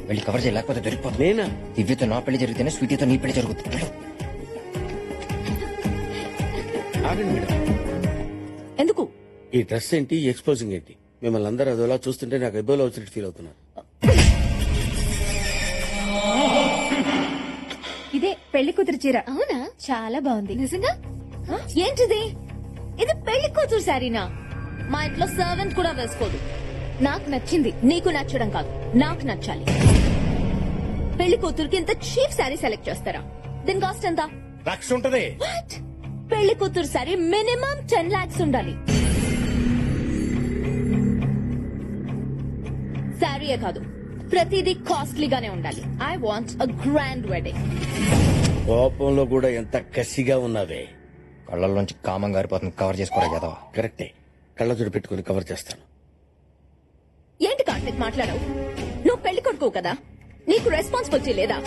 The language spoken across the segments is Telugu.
వెళ్ళి కవర్ చేయలేకపోతే దొరికిపోతుంది. నేనా? దివ్యతో నా పెళ్లి జరిగితేనే స్వీటీతో నీ పెళ్లి జరుగుతుంది. వెళ్ళు. ఆగండి మేడం. ఎందుకు? ఈ డ్రెస్ ఏంటి, ఈ ఎక్స్పోజింగ్ ఏంటి? మిమ్మల్ని అందరూ అదోలా చూస్తుంటే నాకు ఎబ్బోలో వచ్చినట్టు ఫీల్ అవుతున్నాను. ఇదే పెళ్లి కూతురు చీర. అవునా? చాలా బాగుంది. నిజంగా? ఏంటిది? ఇది పెళ్లి కూతురు శారీనా? మా ఇంట్లో సర్వెంట్ కూడా వేసుకోదు. నాకు నచ్చింది, నీకు నచ్చడం కాదు, నాకు నచ్చాలి. పెళ్లి కూతురుకి ఇంత చీప్ శారీ సెలెక్ట్ చేస్తారా? దీని కాస్ట్ ఎంత? లక్ష ఉంటది. What? పెళ్లి కూతురు శారీ మినిమం 10 lakhs ఉండాలి. శారీయే కాదు, ప్రతిదీ కాస్ట్లీగానే ఉండాలి. I want a grand wedding. కోపంలో కూడా ఎంత కసిగా ఉన్నావే. కళ్ళల్లోంచి కామం గారిపోతుంది. కవర్ చేసుకోరా కదా. కరెక్టే, కళ్ళజోడు పెట్టుకుని కవర్ చేస్తాను. ఏంటి కార్తిక్ మాట్లాడావు? నువ్వు పెళ్లి కొడుకు కదా, నీకు రెస్పాన్సిబిలిటీ లేదా?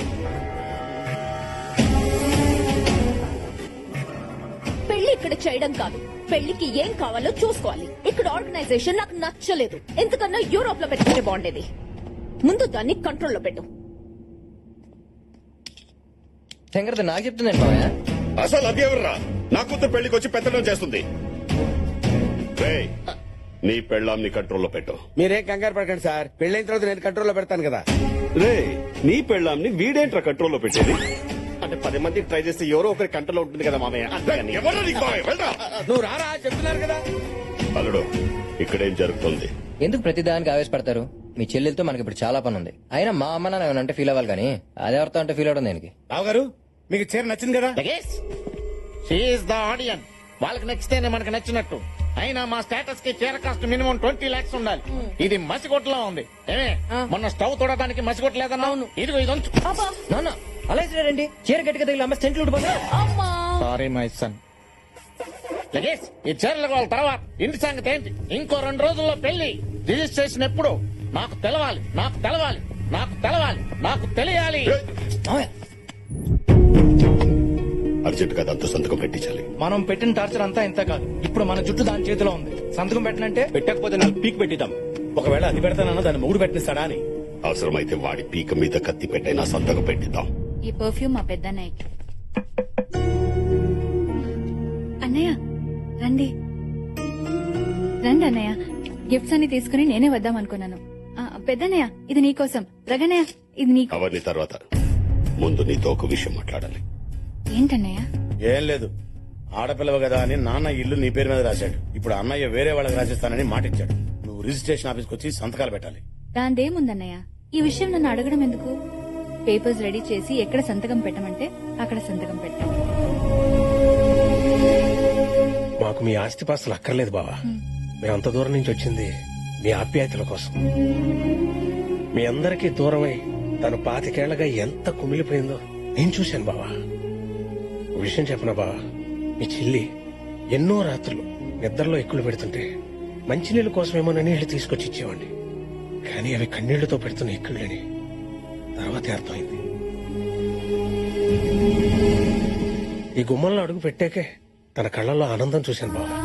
పెళ్లి ఇక్కడ చేయడం కాదు, పెళ్లికి ఏం కావాలో చూసుకోవాలి. ఇక్కడ ఆర్గనైజేషన్ నాకు నచ్చలేదు. ఎందుకన్నా యూరోప్ లో పెట్టుకుంటే బాగుండేది. ముందు దాన్ని కంట్రోల్లో పెట్టు. శంకర్ నాకు చెప్తుందండి మావయ్య. అసలు అది ఎవర్రా నా కూతురు పెళ్లికి వచ్చి పెత్తనం చేస్తుంది? రేయ్, నీ పెళ్ళాంని కంట్రోల్లో పెట్టు. మీరేం కంగారు పడకండి సార్, పెళ్ళైన తర్వాత నేను కంట్రోల్లో పెడతాను కదా. రే, నీ పెళ్ళాంని వీడేంట్రా కంట్రోల్లో పెట్టేది? అంటే 10 మందికి ట్రై చేస్తే ఎవరో ఒకరి కంట్రోల్లో ఉంటుంది కదా మామయ్య. ఎవరో నీకు మామయ్య, వెళ్ళరా. నువ్వు రారా, చెప్తున్నారు కదా. అల్లుడు, ఇక్కడేం జరుగుతుంది? ఎందుకు ప్రతిదానికి ఆవేశపడతారు? మీ చెల్లెలతో మనకి ఇప్పుడు చాలా పని ఉంది. అయినా మా అమ్మ నాన్న ఏమన్నా అంటే ఫీల్ అవ్వాలి కానీ అదెవరితో అంటే ఫీల్ అవడం దేనికి? రావు గారు, మీకు చీర నచ్చింది కదా? She is the audience. వాళ్ళకి నచ్చితేనే మనకు నచ్చినట్టు. అయినా మా స్టేటస్ కి చీర కాస్ట్ మినిమం 20 lakhs ఉండాలి. ఇది మసిగొట్టలా ఉంది. ఏమే, మొన్న స్టవ్ తోడటానికి మసిగొట్టలేదన్నా? ఇదిగో ఇది ఉంచు. నాన్న అలా ఇచ్చినారండి. చీర గట్టిగా తగిలి అమ్మ సెంట్లు ఉడిపోతా. Sorry my son. లగేష్, ఈ చీరలకు వాళ్ళ తర్వాత ఇంటి సంగతి ఏంటి? ఇంకో 2 రోజుల్లో పెళ్లి. రిజిస్ట్రేషన్ ఎప్పుడు? నాకు తెలవాలి, నాకు తెలవాలి, నాకు తెలవాలి, నాకు తెలియాలి. అర్జెంట్ గా దాంతో సంతకం పెట్టించాలి. మనం పెట్టిన టార్చర్ అంతా ఇంత కాదు. ఇప్పుడు మన జుట్టు దాని చేతిలో ఉంది. సంతకం పెట్టనంటే పెట్టకపోతే 4 పీక్ పెట్టిద్దాం. ఒకవేళ అది పెడతానన్నా దాన్ని 3 పెట్టిస్తాడా అని. అవసరమైతే వాడి పీక మీద కత్తి పెట్టైనా సంతకం పెట్టిద్దాం. ఈ పర్ఫ్యూమ్ మా పెద్దన్నయ్యకి. అన్నయ్య రండి రండి అన్నయ్య. గిఫ్ట్స్ అన్ని తీసుకుని నేనే వద్దాం అనుకున్నాను. పెద్దన్నయ్య ఇది నీకోసం. రగన్నయ్య ఇది నీకు. అవన్నీ తర్వాత, ముందు నీతో ఒక విషయం మాట్లాడాలి. ఏంటన్నయ్య? ఏం లేదు, ఆడపిల్లవ కదా అని నాన్న ఇల్లు నీ పేరు మీద రాశాడు. ఇప్పుడు అన్నయ్య వేరే వాళ్ళకి రాసిస్తానని మాటిచ్చాడు. నువ్వు రిజిస్ట్రేషన్ ఆఫీస్కి వచ్చి సంతకాలు పెట్టాలి. దాందేముందన్నయ్య, ఈ విషయం నన్ను అడగడం ఎందుకు? పేపర్స్ రెడీ చేసి ఎక్కడ సంతకం పెట్టమంటే అక్కడ సంతకం పెట్టాను. మాకు మీ ఆస్తిపాస్తులు అక్కర్లేదు బావా. మేమంత దూరం నుంచి వచ్చింది మీ ఆప్యాయతల కోసం. మీ అందరికీ దూరమై తను 25 ఏళ్లగా ఎంత కుమిలిపోయిందో నేను చూశాను బావా. విషయం చెప్పనా బావా, మీ చెల్లి ఎన్నో రాత్రులు నిద్రలో ఎక్కులు పెడుతుంటే మంచినీళ్ళ కోసమేమో నీళ్లు తీసుకొచ్చి ఇచ్చేవాడిని. కానీ అవి కన్నీళ్లతో పెడుతున్న ఎక్కుళ్ళని తర్వాతే అర్థమైంది. ఈ గుమ్మంలో అడుగు పెట్టాకే తన కళ్ళల్లో ఆనందం చూశాను బావా.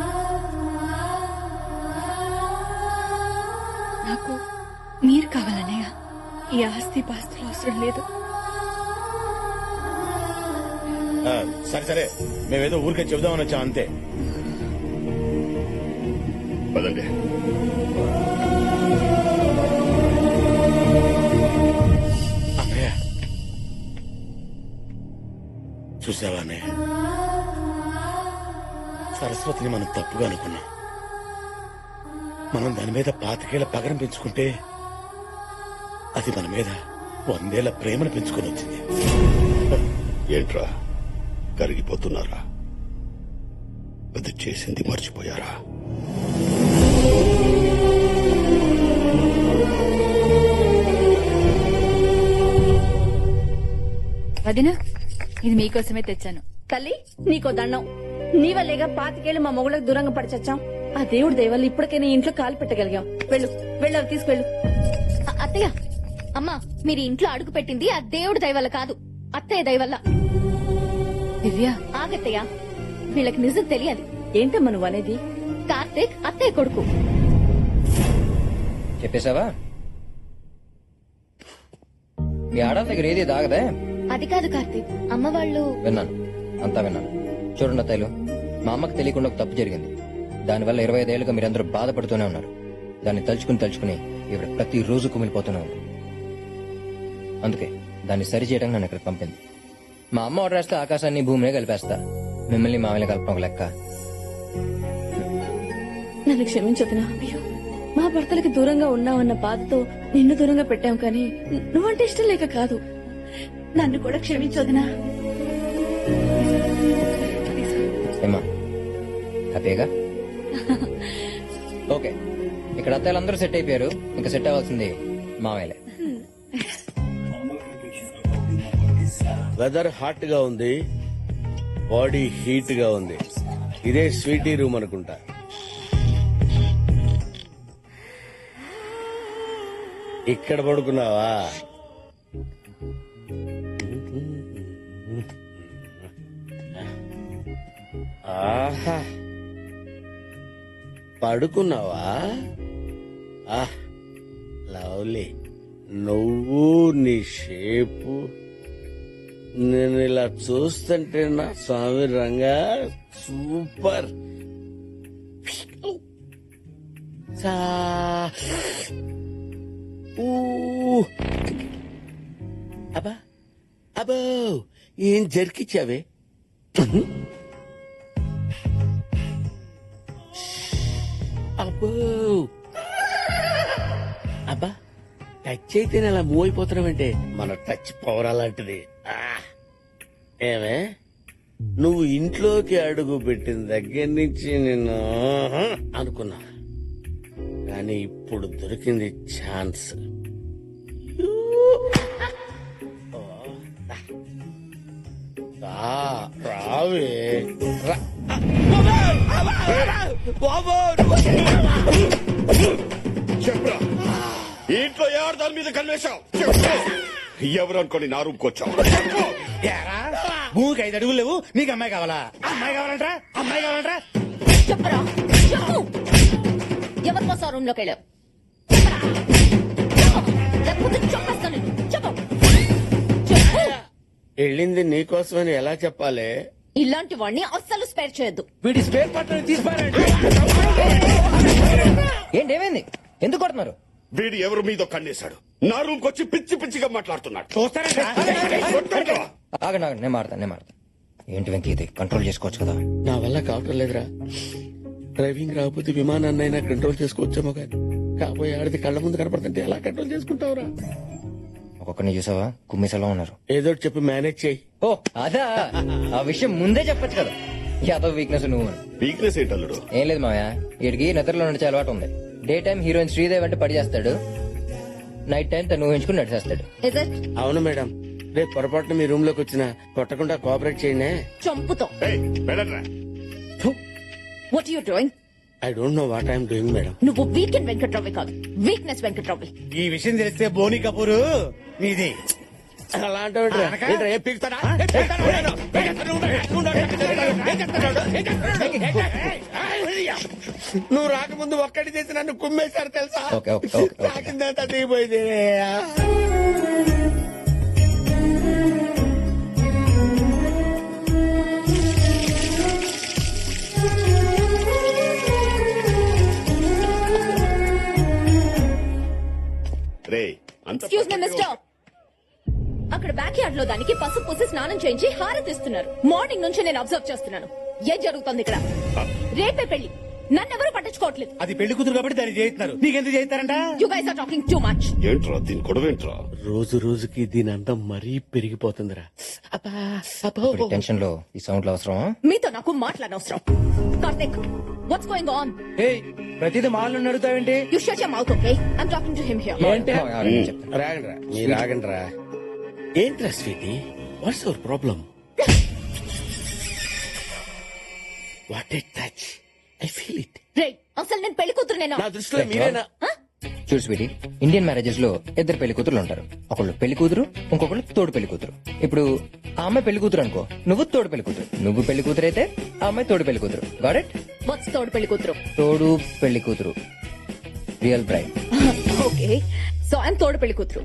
నాకు మీరు కావాలన్నయ్య. ఈ ఆస్తి పాస్తులు అవసరం లేదు. సరే సరే, మేమేదో ఊరికే చెబుదామని వచ్చాం అంతే. పదండి. అన్నయ్య చూసావా అన్నయ్య, సరస్వతిని మనం తప్పుగా అనుకున్నాం. మనం దాని మీద 25 ఏళ్ల పగరం పెంచుకుంటే అది మన మీద 100 ఏళ్ల ప్రేమను పెంచుకొని వచ్చింది. ఏంట్రా కరిగిపోతున్నారా? అది చేసింది మర్చిపోయారా? వదినా, ఇది మీకోసమే తెచ్చాను. తల్లి నీకో దండం. నీ వల్లేగా 25 ఏళ్ళు మా మొగుళ్ళకి దూరంగా పడి చచ్చాం. ఆ దేవుడి దయవల్ల ఇప్పటికైనా ఇంట్లో కాలు పెట్టగలిగాం. వెళ్ళు వెళ్ళు, అవి తీసుకెళ్ళు. అత్తయ్య, అమ్మా, మీరు ఇంట్లో అడుగు పెట్టింది ఆ దేవుడి దయవల్ల కాదు, అత్తయ్య దయవల్ల. దివ్య, ఆగత్తయ్య, వీళ్ళకి నిజం తెలియాలి. ఏంటమ్మా నువ్వు అనేది? కార్తీక్ అత్తయ్య కొడుకు. చెప్పేశావా? మీ ఆడల దగ్గర ఏది దాగదే అది కాదు కార్తీక్, అమ్మ వాళ్ళు విన్నాను, అంతా విన్నాను. చూడండి అత్తయ్యలు, మా అమ్మకి తెలియకుండా ఒక తప్పు జరిగింది. దానివల్ల 25 ఏళ్ళుగా మీరందరూ బాధపడుతూనే ఉన్నారు. దాన్ని తలుచుకుని ఇవిడ ప్రతిరోజు కుమిలిపోతూనే ఉంది. అందుకే దాన్ని సరి చేయడానికి నన్ను ఇక్కడ పంపింది. మా అమ్మ ఆర్డర్ వేస్తే ఆకాశాన్ని భూమిని కలిపేస్తా. మిమ్మల్ని మామయ్య కలపడం ఒక లెక్క. నన్ను క్షమించొద్దునా. అయ్యో, మా భర్తలకి దూరంగా ఉన్నావన్న బాధతో నిన్ను దూరంగా పెట్టాం కానీ నువ్వంటే ఇష్టం లేక కాదు. నన్ను కూడా క్షమించొద్దునా. ఏమా హ్యాపీగా? ఓకే, ఇక్కడ అత్తయ్యలందరూ సెట్ అయిపోయారు. ఇంకా సెట్ అవ్వాల్సింది మామయ్యలే. వెదర్ హాట్ గా ఉంది, బాడీ హీట్ గా ఉంది. ఇదే స్వీటీ రూమ్ అనుకుంటా. ఇక్కడ పడుకున్నావా? ఆహా, పడుకున్నావా? లవ్లీ. నువ్వు నీ షేపు, నేను ఇలా చూస్తుంటే నా స్వామి రంగా సూపర్. అబ్బా అబ్బో, ఏం జరికిచ్చావే? అబ్బో అబ్బా, టచ్ అయితే అలా మూవ్ అయిపోతున్నావంటే మన టచ్ పవర్ అలాంటిది. ఏమే, నువ్వు ఇంట్లోకి అడుగు పెట్టిన దగ్గర నుంచి నేను అనుకున్నా, కానీ ఇప్పుడు దొరికింది ఛాన్స్. రావే చెప్పరా, ఇంట్లో ఎవరు దాని మీద కన్వేశావు? ఎవరు అనుకోని నా రూమ్కి వచ్చావు? భూమికి 5 అడుగులు లేవు, నీకు అమ్మాయి కావాలా? అమ్మాయి కావాలంటరా? అమ్మాయి కావాలంటరా? చెప్పరా, చెప్పు. ఎవరి కోసం రూమ్ లోకి వెళ్ళావు? లేకపోతే చెప్పేస్తాను నేను. చెప్పు, చెప్పు. వెళ్ళింది నీకోసమని ఎలా చెప్పాలి? ఇలాంటి వాడిని అస్సలు స్పేర్ చేయొద్దు. వీటి స్పేర్ పార్ట్ తీసిపారండి. ఏంటేమైంది? ఎందుకు కొడుతున్నారు? వీడు ఎవరు మీద కన్నేశాడు? నా రూమ్కి వచ్చి పిచ్చి పిచ్చిగా మాట్లాడుతున్నాడు. ఆగండి ఆగండి, నేను మాడతాను. ఏంటి వెంకీ ఇది? కంట్రోల్ చేసుకోవచ్చు కదా. నా వల్ల కావటం లేదురా. డ్రైవింగ్ రాకపోతే విమానాన్నైనా కంట్రోల్ చేసుకోవచ్చేమో కానీ కాబోయే ఆడిది కళ్ళ ముందు కనపడుతుంటే ఎలా కంట్రోల్ చేసుకుంటావురా? ఒక్కొక్కరిని చూసావా? కుమ్మిసలా ఉన్నారు. ఏదో ఒకటి చెప్పి మేనేజ్ చేయి. ఓ అదా, ఆ విషయం ముందే చెప్పొచ్చు కదా. యాదవ్ వీక్నెస్ నువ్వు. వీక్నెస్ ఏంటల్లుడు? ఏం లేదు మావయ్య, వీడికి నిద్రలో నడిచే అలవాటు ఉంది. డే టైం హీరోయిన్ శ్రీదేవి అంటే పడి చేస్తాడు, నైట్ టైం తను ఊహించుకుని నడిచేస్తాడు. Is it? అవును మేడం, రేపు పొరపాటున మీ రూమ్ లోకి వచ్చినా కొట్టకుండా కోఆపరేట్ చేయండి. చంపుతాం. వెళ్ళరా. What you doing? I don't know what I'm doing madam. నువ్వు వీకెండ్ వెంకట్రావు కాదు, వీక్నెస్ వెంకట్రావు. ఈ విషయం తెలిస్తే బోని కపూర్ నీది. అలాంటి నువ్వు రాకముందు ఒక్కటి చేసి నన్ను కుమ్మేశారు తెలుసా? Okay okay okay okay. నాకిందంతా దిగిపోయింది. రే, అంత ఎక్స్క్యూజ్ మీ మిస్టర్, అక్కడ బ్యాక్ యార్డ్ లో దానికి పసుపు పూసి స్నానం చేయించి హారతిస్తున్నారు. మార్నింగ్ నుంచి నేను అబ్జర్వ్ చేస్తున్నాను. ఏం జరుగుతుంది ఇక్కడ? రేపే పెళ్లి, నన్నెవరూ పట్టించుకోవట్లేదు. అది పెళ్లి కూతురు కాబట్టి దాన్ని చేయిస్తున్నారు. నీకెందుకు చేయిస్తారంట? You guys are talking too much. ఏంట్రా దీని గొడవ ఏంట్రా? రోజు రోజుకి దీని అందం మరీ పెరిగిపోతుందిరా. టెన్షన్ లో ఈ సౌండ్లు అవసరమా? మీతో నాకు మాట్లాడనవసరం. Karthik, what's going on? ప్రతిదీ మాల్లో నడుతావేంటి? You shut your mouth, okay? I'm talking to him here. రాగండ్రా, మీరు రాగండ్రా. ఏంట్రా sweetie, what's your problem? What a touch, I feel it. రే, అసలు నేను పెళ్లి కూతురు నేను. నా దృష్టిలో మీరేనా? చూడు స్వీటీ, ఇండియన్ మ్యారేజెస్ లో 2 పెళ్లి కూతురు ఉంటారు. ఒకళ్ళు పెళ్లి కూతురు, ఇంకొకళ్ళు తోడు పెళ్లి కూతురు. ఇప్పుడు ఆ అమ్మాయి పెళ్లి కూతురు అనుకో, నువ్వు తోడు పెళ్లి కూతురు. నువ్వు పెళ్లి కూతురు అయితే ఆ అమ్మాయి తోడు పెళ్లి కూతురు. Got it? వాట్స్ తోడు పెళ్లి కూతురు? తోడు పెళ్లి కూతురు, real bride. Okay, so I'm తోడు పెళ్లి కూతురు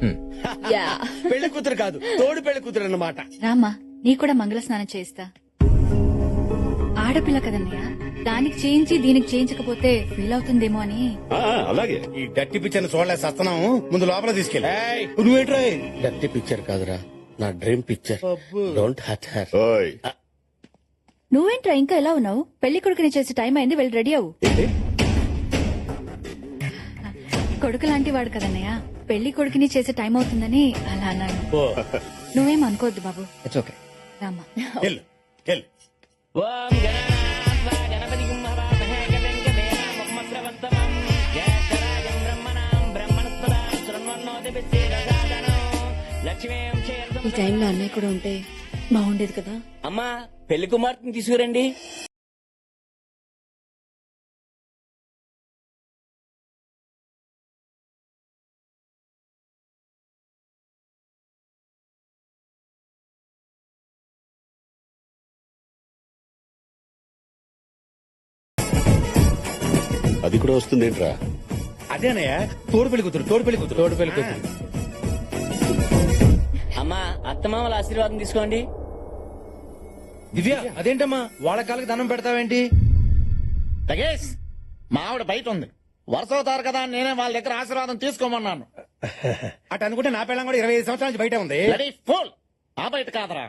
యా పెళ్లి కూతురు కాదు, తోడు పెళ్లి కూతురు అన్నమాట. రామ్మా నీ కూడా మంగళ స్నానం చేయిస్తా. ఆడపిల్ల కదన్నయ్య, దానికి చేయించి దీనికి చేయించకపోతే ఫీల్ అవుతుందేమో అని. అలాగే. ఈ డట్టి పిక్చర్ చూడలే సస్తున్నాము, ముందు లోపల తీసుకెళ్ళి. ఏయ్, నువ్వేంట్రా డర్టీ పిక్చర్ కాదురా, నా dream picture. Don't hurt her. ఓయ్ నువ్వేంట్రా ఇంకా ఎలా ఉన్నావు? పెళ్లి కొడుకుని చేసే టైం అయింది, వెళ్ళి రెడీ అవ్వు. ఏంటి? కొడుకు లాంటి వాడు కదన్నయ్య, పెళ్లి కొడుకుని చేసే టైం అవుతుందని అలా అన్నాను. నువ్వేం అనుకోవద్దు బాబు. It's okay. రామ్మా. వెళ్ళు వెళ్ళు. ఈ టైంలో అన్నయ్య కూడా ఉంటే బాగుండేది కదా. అమ్మా పెళ్లి కుమార్తెని తీసుకురండి. అది కూడా వస్తుంది ఏంట్రా? అదేనయ్యా తోడు పెళ్లి కూతురు, తోడు పెళ్లి కూతురు, తోడు పెళ్లి కూతురు. అమ్మా అత్తమామల ఆశీర్వాదం తీసుకోండి. దివ్య అదేంటమ్మా వాళ్ళ కాళ్ళకి దండం పెడతావేంటి? లగేష్ మా ఆవిడ బయట ఉంది, వరుస అవుతారు కదా అని నేనే వాళ్ళ దగ్గర ఆశీర్వాదం తీసుకోమన్నాను. అటు అనుకుంటే నా పిల్లం కూడా 25 సంవత్సరాల నుంచి బయట ఉంది. ఫోల్ ఆ బయట కాదరా,